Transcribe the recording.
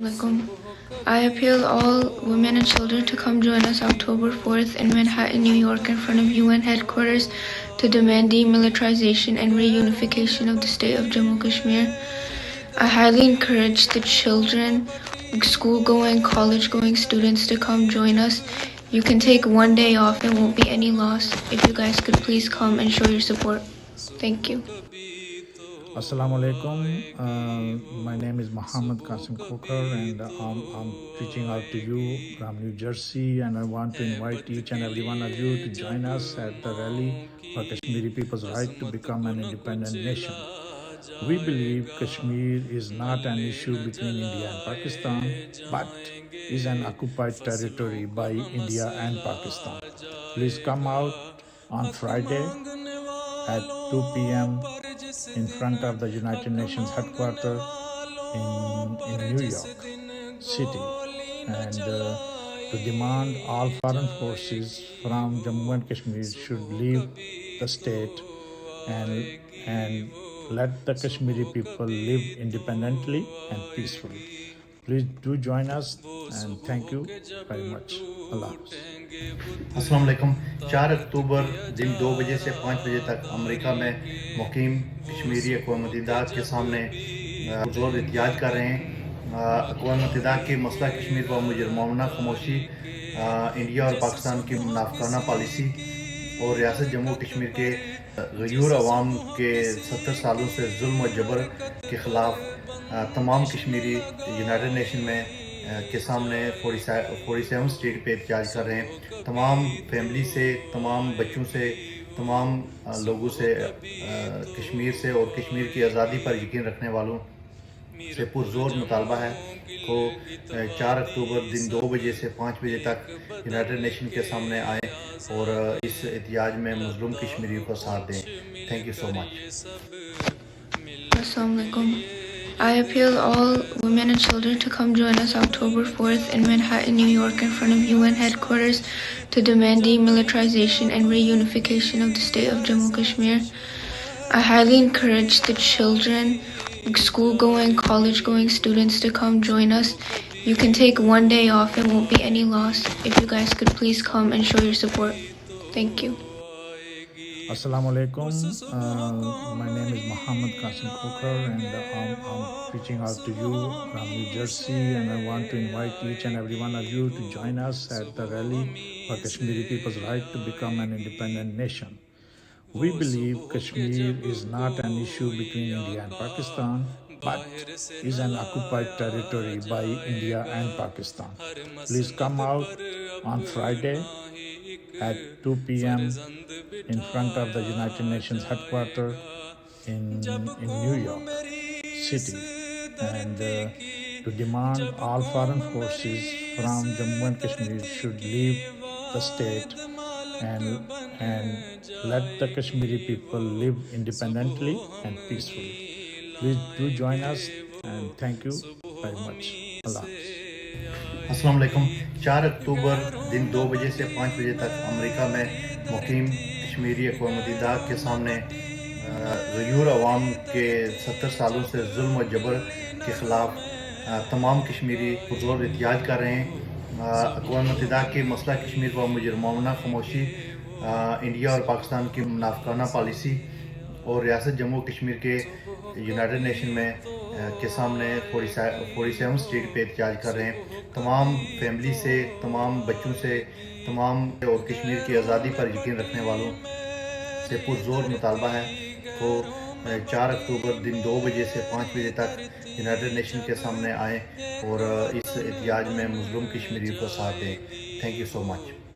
Assalamualaikum. I appeal all women and children to come join us October 4th in Manhattan, New York in front of UN headquarters to demand demilitarization and reunification of the state of Jammu Kashmir. I highly encourage the children, school-going, college-going students to come join us. You can take one day off and won't be any loss. If you guys could please come and show your support. Thank you. Assalamu alaikum. My name is Muhammad Qasim Khokar, and I'm reaching out to you from New Jersey, and I want to invite each and every one of you to join us at the rally for Kashmiri people's right to become an independent nation. We believe Kashmir is not an issue between India and Pakistan, but is an occupied territory by India and Pakistan. Please come out on Friday at 2 p.m. in front of the United Nations headquarters in New York City, and to demand all foreign forces from Jammu and Kashmir should leave the state and let the Kashmiri people live independently and peacefully. Please do join us, and thank you very much. Allah Hafiz. अस्सलाम वालेकुम। 4 अक्टूबर दिन 2 बजे से 5 बजे तक America में मुकीम कश्मीरी अक़वाम मुत्तहिदा के सामने जोर एहतियाज कर रहे हैं। अक़वाम मुत्तहिदा के मसला कश्मीर पर मुजरमाना खामोशी, इंडिया और पाकिस्तान की मुनाफिकाना पॉलिसी और रियासत जम्मू कश्मीर के गयूर अवाम के 70 सालों से जुल्म और जबर के ख़िलाफ़ तमाम कश्मीरी यूनाइटेड नेशन में के सामने 47 स्ट्रीट पे एहतजाज कर रहे हैं। तमाम फैमिली से, तमाम बच्चों से, तमाम लोगों से कश्मीर से और कश्मीर की आज़ादी पर यकीन रखने वालों से पुरजोर मुतालबा है को 4 अक्टूबर दिन 2 बजे से 5 बजे तक यूनाइटेड नेशन के सामने आए और इस एहतजाज में मज़लूम कश्मीरियों को साथ दें। Thank you so much. Assalamualaikum. I appeal all women and children to come join us October 4th in Manhattan, New York in front of UN headquarters to demand demilitarization and reunification of the state of Jammu Kashmir. I highly encourage the children, school-going, college-going students to come join us. You can take one day off and won't be any loss. If you guys could please come and show your support. Thank you. Assalamu alaikum. My name is Muhammad Qasim Khokar, and I'm reaching out to you from New Jersey, and I want to invite each and every one of you to join us at the rally for Kashmiri people's right to become an independent nation. We believe Kashmir is not an issue between India and Pakistan, but is an occupied territory by India and Pakistan. Please come out on Friday at 2 p.m. in front of the United Nations headquarters in New York City, and to demand all foreign forces from Jammu and Kashmir should leave the state and let the Kashmiri people live independently and peacefully. Please do join us, and thank you very much. Allah Hafiz. अस्सलाम वालेकुम। 4 अक्टूबर दिन 2 बजे से 5 बजे तक America में मुकीम कश्मीरी अक़वाम मुत्तहिदा के सामने गयूर अवाम के 70 सालों से जुल्म और जबर के ख़िलाफ़ तमाम कश्मीरी पुरजोर एहतजाज कर रहे हैं। अक़वाम मुत्तहिदा के मसला कश्मीर पर मुजरमाना खामोशी, इंडिया और पाकिस्तान की मुनाफिकाना पॉलिसी और रियासत जम्मू कश्मीर के यूनाइटेड नेशन में के सामने 47 स्ट्रीट पे एहतजाज कर रहे हैं। तमाम फैमिली से, तमाम बच्चों से, तमाम और कश्मीर की आज़ादी पर यकीन रखने वालों से पुरजोर मुतालबा है को 4 अक्टूबर दिन 2 बजे से 5 बजे तक यूनाइटेड नेशन के सामने आए और इस एहतजाज में मज़लूम कश्मीरियों को साथ दें। Thank you so much.